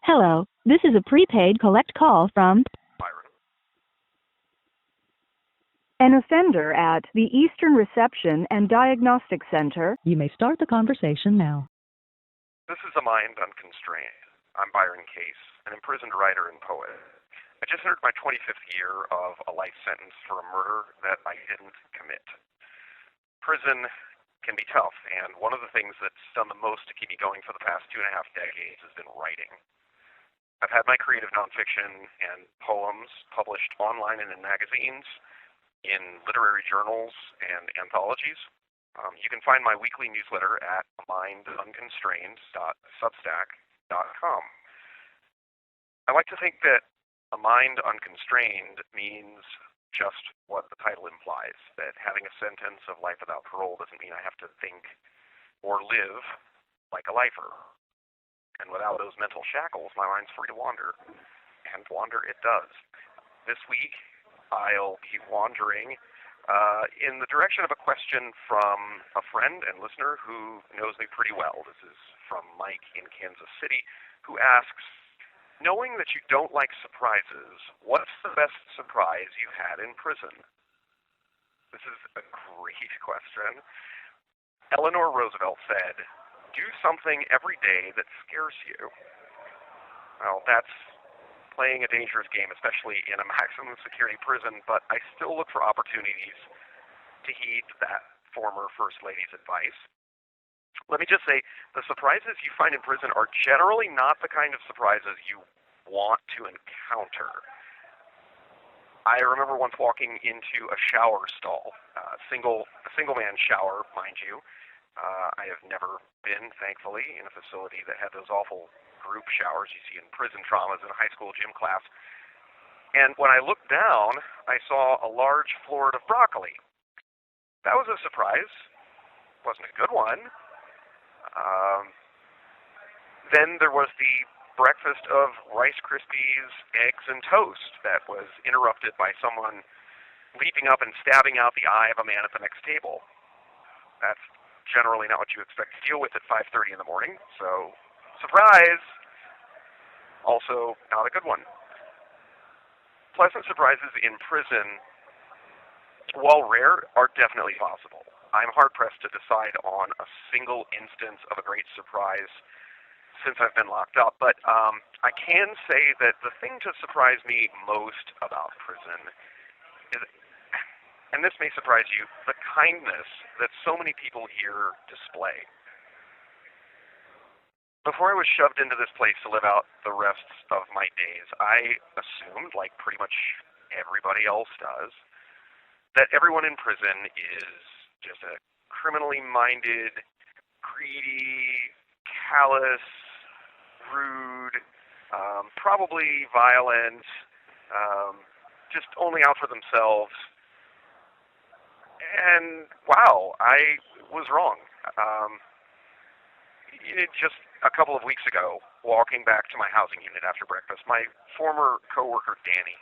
Hello, this is a prepaid collect call from Byron. an offender at the Eastern Reception and Diagnostic Center. You may start the conversation now. This is A Mind Unconstrained. I'm Byron Case, an imprisoned writer and poet. I just entered my 25th year of a life sentence for a murder that I didn't commit. Prison can be tough, and one of the things that's done the most to keep me going for the past 2.5 decades has been writing. I've had my creative nonfiction and poems published online and in magazines, in literary journals and anthologies. You can find my weekly newsletter at mindunconstrained.substack.com. I like to think that a mind unconstrained means just what the title implies, that having a sentence of life without parole doesn't mean I have to think or live like a lifer. And without those mental shackles, my mind's free to wander. And wander it does. This week, I'll be wandering in the direction of a question from a friend and listener who knows me pretty well. This is from Mike in Kansas City, who asks, knowing that you don't like surprises, what's the best surprise you had in prison? This is a great question. Eleanor Roosevelt said, do something every day that scares you. Well, that's playing a dangerous game, especially in a maximum security prison, but I still look for opportunities to heed that former First Lady's advice. Let me just say, the surprises you find in prison are generally not the kind of surprises you want to encounter. I remember once walking into a shower stall, a single-man shower, mind you. I have never been, thankfully, in a facility that had those awful group showers you see in prison traumas in a high school gym class. And when I looked down, I saw a large floret of broccoli. That was a surprise. Wasn't a good one. Then there was the breakfast of Rice Krispies, eggs, and toast that was interrupted by someone leaping up and stabbing out the eye of a man at the next table. That's generally not what you expect to deal with at 5:30 in the morning, so surprise! Also not a good one. Pleasant surprises in prison, while rare, are definitely possible. I'm hard-pressed to decide on a single instance of a great surprise since I've been locked up, but I can say that the thing to surprise me most about prison is, and this may surprise you, the kindness that so many people here display. Before I was shoved into this place to live out the rest of my days, I assumed, like pretty much everybody else does, that everyone in prison is just a criminally minded, greedy, callous, rude, probably violent, just only out for themselves. And wow, I was wrong. Just a couple of weeks ago, walking back to my housing unit after breakfast, my former coworker Danny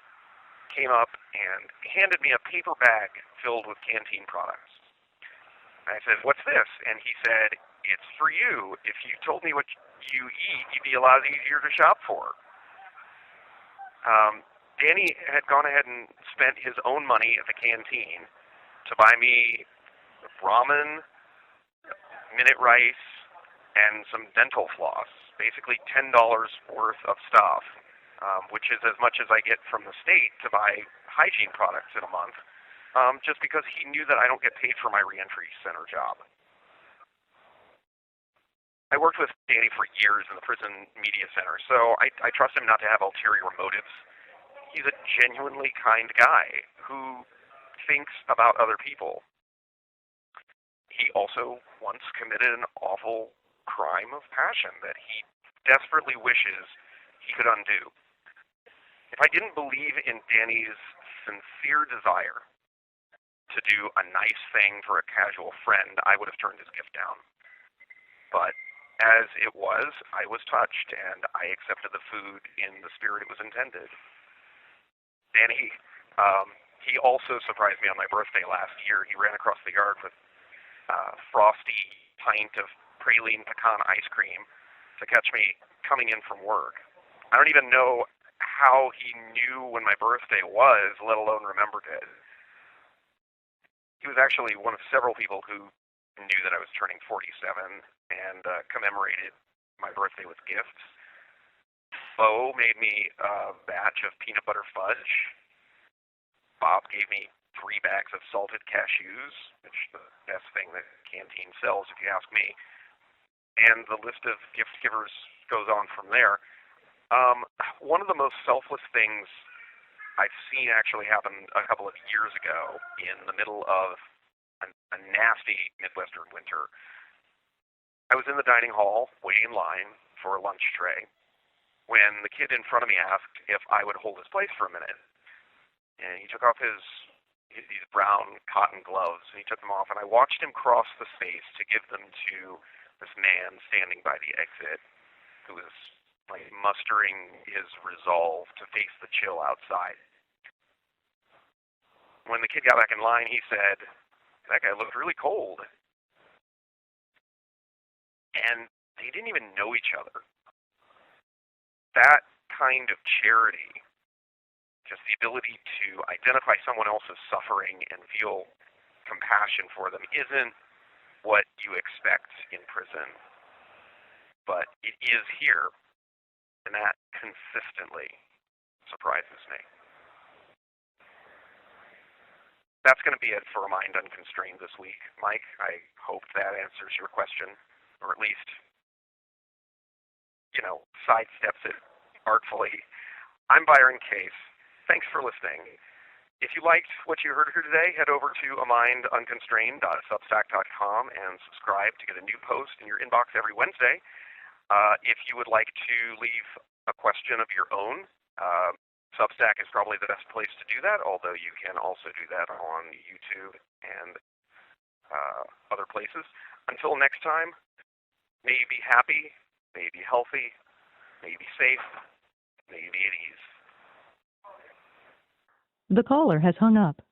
came up and handed me a paper bag filled with canteen products. I said, "What's this?" And he said, "It's for you. If you told me what you eat, you'd be a lot easier to shop for." Danny had gone ahead and spent his own money at the canteen to buy me ramen, minute rice, and some dental floss, basically $10 worth of stuff, which is as much as I get from the state to buy hygiene products in a month, just because he knew that I don't get paid for my reentry center job. I worked with Danny for years in the prison media center, so I trust him not to have ulterior motives. He's a genuinely kind guy who thinks about other people. He also once committed an awful crime of passion that he desperately wishes he could undo. If I didn't believe in Danny's sincere desire to do a nice thing for a casual friend, I would have turned his gift down. But as it was, I was touched, and I accepted the food in the spirit it was intended. Danny, he also surprised me on my birthday last year. He ran across the yard with a frosty pint of praline pecan ice cream to catch me coming in from work. I don't even know how he knew when my birthday was, let alone remembered it. He was actually one of several people who knew that I was turning 47 and commemorated my birthday with gifts. Bo made me a batch of peanut butter fudge. Bob gave me 3 bags of salted cashews, which is the best thing that Canteen sells, if you ask me. And the list of gift givers goes on from there. One of the most selfless things I've seen actually happen a couple of years ago in the middle of a nasty Midwestern winter. I was in the dining hall waiting in line for a lunch tray when the kid in front of me asked if I would hold his place for a minute. And he took off these brown cotton gloves, and he took them off, and I watched him cross the space to give them to this man standing by the exit who was like mustering his resolve to face the chill outside. When the kid got back in line, he said, "That guy looked really cold." And they didn't even know each other. That kind of charity, just the ability to identify someone else's suffering and feel compassion for them, isn't what you expect in prison. But it is here, and that consistently surprises me. That's going to be it for Mind Unconstrained this week. Mike, I hope that answers your question, or at least, sidesteps it artfully. I'm Byron Case. Thanks for listening. If you liked what you heard here today, head over to amindunconstrained.substack.com and subscribe to get a new post in your inbox every Wednesday. If you would like to leave a question of your own, Substack is probably the best place to do that, although you can also do that on YouTube and other places. Until next time, may you be happy, may you be healthy, may you be safe, may you be at ease. The caller has hung up.